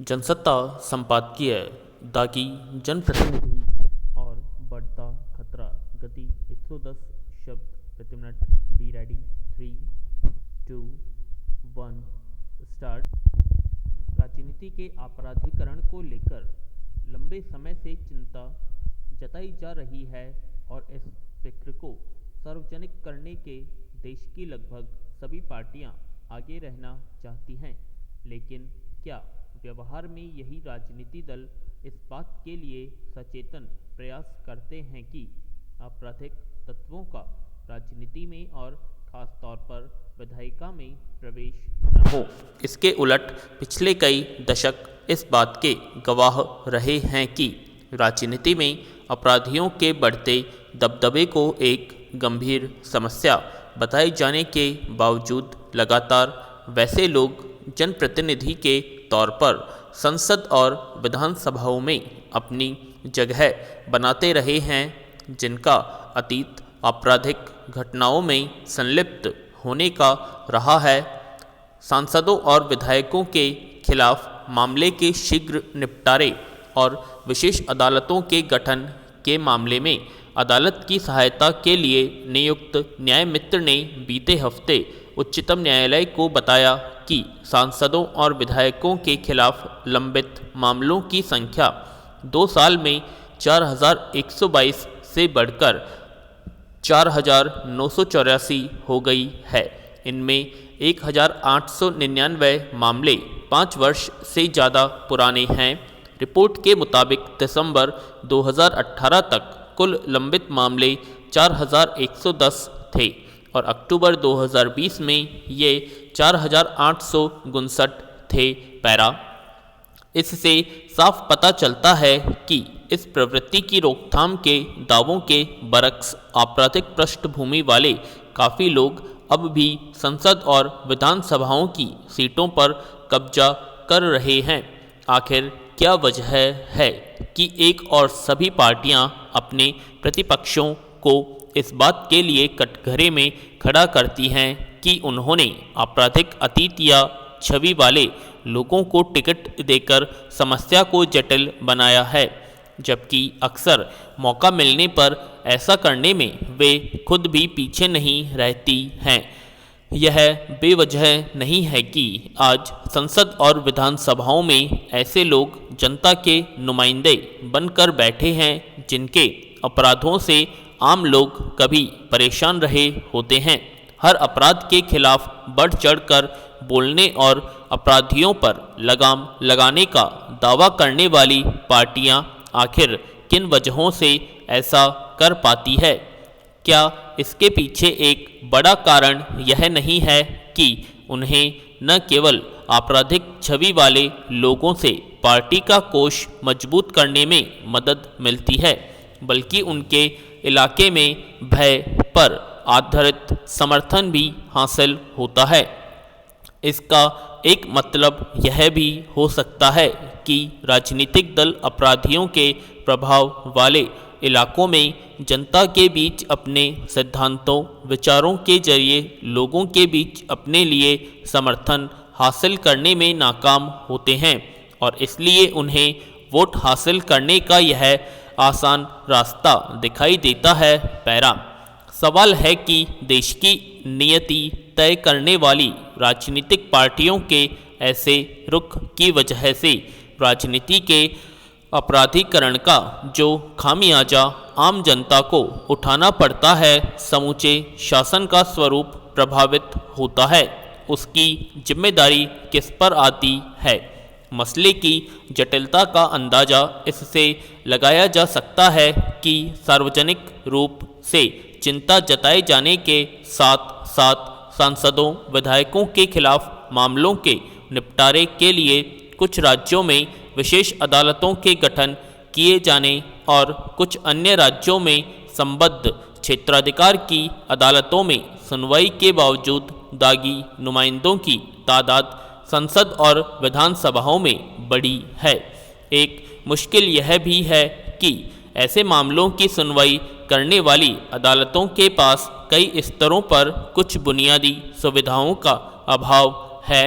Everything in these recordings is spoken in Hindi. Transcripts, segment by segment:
जनसत्ता संपादकीय दागी जनप्रतिनिधि और बढ़ता खतरा गति 110 शब्द प्रति मिनट। Be ready. 3, 2, 1 स्टार्ट। राजनीति के आपराधिकरण को लेकर लंबे समय से चिंता जताई जा रही है और इस फिक्र को सार्वजनिक करने के देश की लगभग सभी पार्टियां आगे रहना चाहती हैं। लेकिन क्या व्यवहार में यही राजनीति दल इस बात के लिए सचेतन प्रयास करते हैं कि आपराधिक तत्वों का राजनीति में और खास तौर पर विधायिका में प्रवेश न हो? इसके उलट पिछले कई दशक इस बात के गवाह रहे हैं कि राजनीति में अपराधियों के बढ़ते दबदबे को एक गंभीर समस्या बताए जाने के बावजूद लगातार वैसे लोग जनप्रतिनिधि के तौर पर संसद और विधानसभाओं में अपनी जगह बनाते रहे हैं, जिनका अतीत आपराधिक घटनाओं में संलिप्त होने का रहा है। सांसदों और विधायकों के खिलाफ मामले के शीघ्र निपटारे और विशेष अदालतों के गठन के मामले में अदालत की सहायता के लिए नियुक्त न्याय मित्र ने बीते हफ्ते उच्चतम न्यायालय को बताया कि सांसदों और विधायकों के खिलाफ लंबित मामलों की संख्या 2 साल में 4122 से बढ़कर 4984 हो गई है। इनमें 1899 मामले 5 वर्ष से ज़्यादा पुराने हैं। रिपोर्ट के मुताबिक दिसंबर 2018 तक कुल लंबित मामले 4110 थे और अक्टूबर 2020 में ये 4859 थे। पैरा। इससे साफ पता चलता है कि इस प्रवृत्ति की रोकथाम के दावों के बरक्स आपराधिक पृष्ठभूमि वाले काफ़ी लोग अब भी संसद और विधानसभाओं की सीटों पर कब्जा कर रहे हैं। आखिर क्या वजह है कि एक और सभी पार्टियां अपने प्रतिपक्षों को इस बात के लिए कटघरे में खड़ा करती हैं कि उन्होंने आपराधिक अतीत या छवि वाले लोगों को टिकट देकर समस्या को जटिल बनाया है, जबकि अक्सर मौका मिलने पर ऐसा करने में वे खुद भी पीछे नहीं रहती हैं। यह बेवजह नहीं है कि आज संसद और विधानसभाओं में ऐसे लोग जनता के नुमाइंदे बनकर बैठे हैं जिनके अपराधों से आम लोग कभी परेशान रहे होते हैं। हर अपराध के खिलाफ बढ़ चढ़कर बोलने और अपराधियों पर लगाम लगाने का दावा करने वाली पार्टियां आखिर किन वजहों से ऐसा कर पाती है? क्या इसके पीछे एक बड़ा कारण यह नहीं है कि उन्हें न केवल आपराधिक छवि वाले लोगों से पार्टी का कोष मजबूत करने में मदद मिलती है, बल्कि उनके इलाके में भय पर आधारित समर्थन भी हासिल होता है? इसका एक मतलब यह भी हो सकता है कि राजनीतिक दल अपराधियों के प्रभाव वाले इलाकों में जनता के बीच अपने सिद्धांतों विचारों के जरिए लोगों के बीच अपने लिए समर्थन हासिल करने में नाकाम होते हैं और इसलिए उन्हें वोट हासिल करने का यह आसान रास्ता दिखाई देता है। पैरा। सवाल है कि देश की नियति तय करने वाली राजनीतिक पार्टियों के ऐसे रुख की वजह से राजनीति के अपराधीकरण का जो खामियाजा आम जनता को उठाना पड़ता है, समूचे शासन का स्वरूप प्रभावित होता है। उसकी जिम्मेदारी किस पर आती है? मसले की जटिलता का अंदाज़ा इससे लगाया जा सकता है कि सार्वजनिक रूप से चिंता जताए जाने के साथ साथ सांसदों विधायकों के खिलाफ मामलों के निपटारे के लिए कुछ राज्यों में विशेष अदालतों के गठन किए जाने और कुछ अन्य राज्यों में संबद्ध क्षेत्राधिकार की अदालतों में सुनवाई के बावजूद दागी नुमाइंदों की तादाद संसद और विधानसभाओं में बढ़ी है। एक मुश्किल यह भी है कि ऐसे मामलों की सुनवाई करने वाली अदालतों के पास कई स्तरों पर कुछ बुनियादी सुविधाओं का अभाव है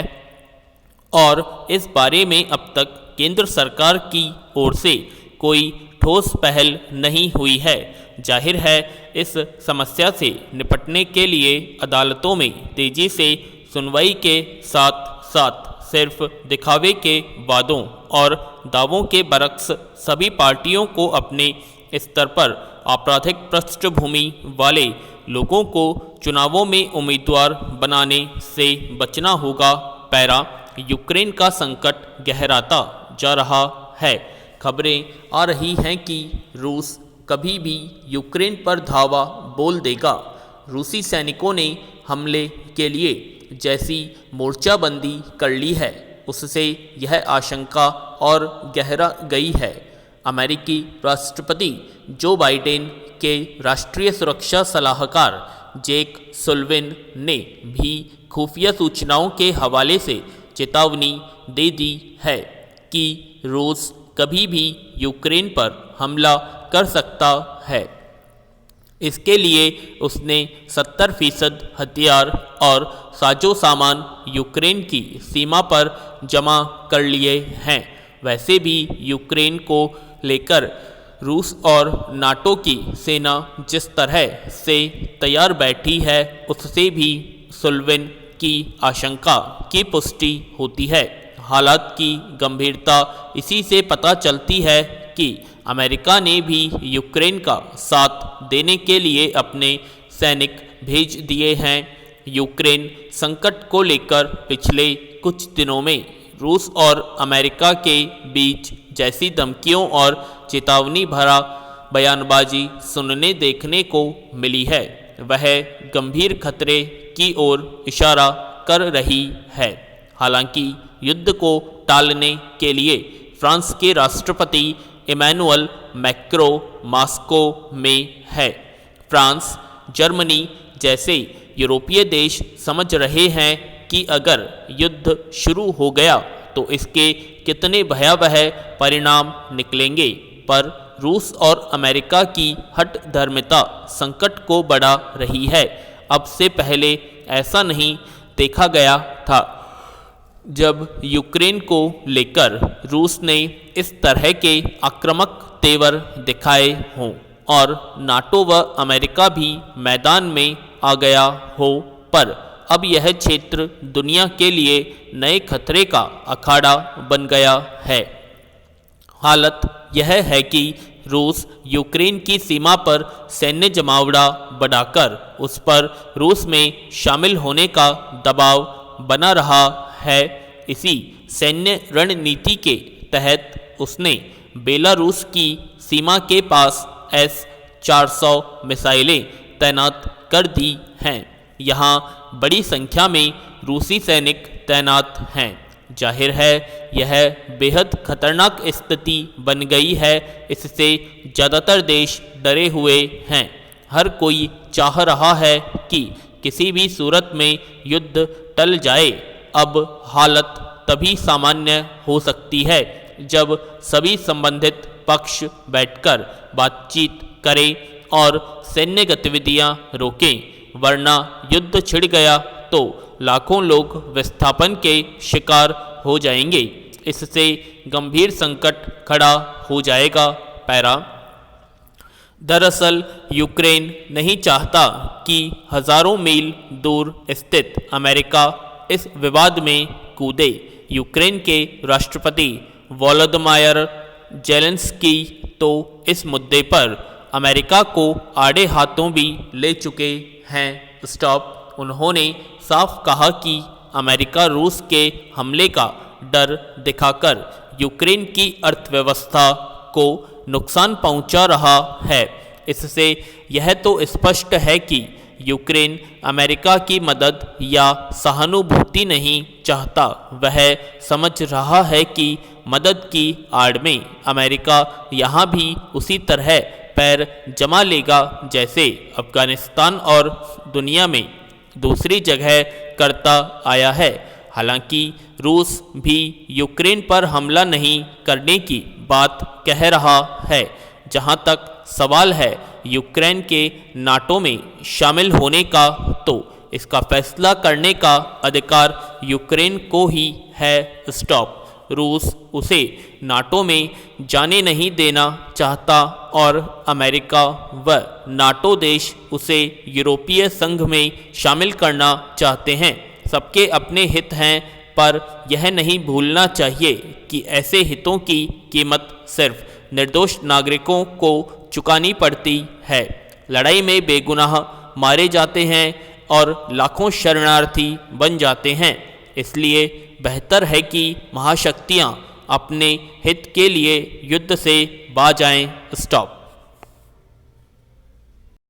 और इस बारे में अब तक केंद्र सरकार की ओर से कोई ठोस पहल नहीं हुई है। जाहिर है इस समस्या से निपटने के लिए अदालतों में तेजी से सुनवाई के साथ साथ सिर्फ दिखावे के वादों और दावों के बरक्स सभी पार्टियों को अपने स्तर पर आपराधिक पृष्ठभूमि वाले लोगों को चुनावों में उम्मीदवार बनाने से बचना होगा। पैरा यूक्रेन का संकट गहराता जा रहा है। खबरें आ रही हैं कि रूस कभी भी यूक्रेन पर धावा बोल देगा। रूसी सैनिकों ने हमले के लिए जैसी मोर्चाबंदी कर ली है उससे यह आशंका और गहरा गई है। अमेरिकी राष्ट्रपति जो बाइडेन के राष्ट्रीय सुरक्षा सलाहकार जेक सुल्लिवन ने भी खुफिया सूचनाओं के हवाले से चेतावनी दे दी है कि रूस कभी भी यूक्रेन पर हमला कर सकता है। इसके लिए उसने 70% हथियार और साजो सामान यूक्रेन की सीमा पर जमा कर लिए हैं। वैसे भी यूक्रेन को लेकर रूस और नाटो की सेना जिस तरह से तैयार बैठी है उससे भी सुल्लिवन की आशंका की पुष्टि होती है। हालात की गंभीरता इसी से पता चलती है कि अमेरिका ने भी यूक्रेन का साथ देने के लिए अपने सैनिक भेज दिए हैं। यूक्रेन संकट को लेकर पिछले कुछ दिनों में रूस और अमेरिका के बीच जैसी धमकियों और चेतावनी भरा बयानबाजी सुनने देखने को मिली है वह गंभीर खतरे की ओर इशारा कर रही है। हालांकि युद्ध को टालने के लिए फ्रांस के राष्ट्रपति इमैनुअल मैक्रो मॉस्को में है। फ्रांस, जर्मनी जैसे यूरोपीय देश समझ रहे हैं कि अगर युद्ध शुरू हो गया तो इसके कितने भयावह परिणाम निकलेंगे, पर रूस और अमेरिका की हठ धर्मिता संकट को बढ़ा रही है। अब से पहले ऐसा नहीं देखा गया था जब यूक्रेन को लेकर रूस ने इस तरह के आक्रामक तेवर दिखाए हों और नाटो व अमेरिका भी मैदान में आ गया हो, पर अब यह क्षेत्र दुनिया के लिए नए खतरे का अखाड़ा बन गया है। हालत यह है कि रूस यूक्रेन की सीमा पर सैन्य जमावड़ा बढ़ाकर उस पर रूस में शामिल होने का दबाव बना रहा है। इसी सैन्य रणनीति के तहत उसने बेलारूस की सीमा के पास S-400 मिसाइलें तैनात कर दी हैं। यहाँ बड़ी संख्या में रूसी सैनिक तैनात हैं। जाहिर है यह बेहद खतरनाक स्थिति बन गई है। इससे ज़्यादातर देश डरे हुए हैं। हर कोई चाह रहा है कि किसी भी सूरत में युद्ध टल जाए। अब हालत तभी सामान्य हो सकती है जब सभी संबंधित पक्ष बैठकर बातचीत करें और सैन्य गतिविधियां रोकें, वरना युद्ध छिड़ गया तो लाखों लोग विस्थापन के शिकार हो जाएंगे। इससे गंभीर संकट खड़ा हो जाएगा। पैरा दरअसल यूक्रेन नहीं चाहता कि हजारों मील दूर स्थित अमेरिका इस विवाद में कूदे। यूक्रेन के राष्ट्रपति वोलोदिमीर ज़ेलेंस्की तो इस मुद्दे पर अमेरिका को आड़े हाथों भी ले चुके हैं। स्टॉप उन्होंने साफ कहा कि अमेरिका रूस के हमले का डर दिखाकर यूक्रेन की अर्थव्यवस्था को नुकसान पहुंचा रहा है। इससे यह तो स्पष्ट है कि यूक्रेन अमेरिका की मदद या सहानुभूति नहीं चाहता। वह समझ रहा है कि मदद की आड़ में अमेरिका यहाँ भी उसी तरह पैर जमा लेगा जैसे अफगानिस्तान और दुनिया में दूसरी जगह करता आया है। हालांकि रूस भी यूक्रेन पर हमला नहीं करने की बात कह रहा है। जहां तक सवाल है यूक्रेन के नाटो में शामिल होने का, तो इसका फैसला करने का अधिकार यूक्रेन को ही है। स्टॉप रूस उसे नाटो में जाने नहीं देना चाहता और अमेरिका व नाटो देश उसे यूरोपीय संघ में शामिल करना चाहते हैं। सबके अपने हित हैं, पर यह नहीं भूलना चाहिए कि ऐसे हितों की कीमत सिर्फ निर्दोष नागरिकों को चुकानी पड़ती है। लड़ाई में बेगुनाह मारे जाते हैं और लाखों शरणार्थी बन जाते हैं। इसलिए बेहतर है कि महाशक्तियाँ अपने हित के लिए युद्ध से बाज आएं। स्टॉप।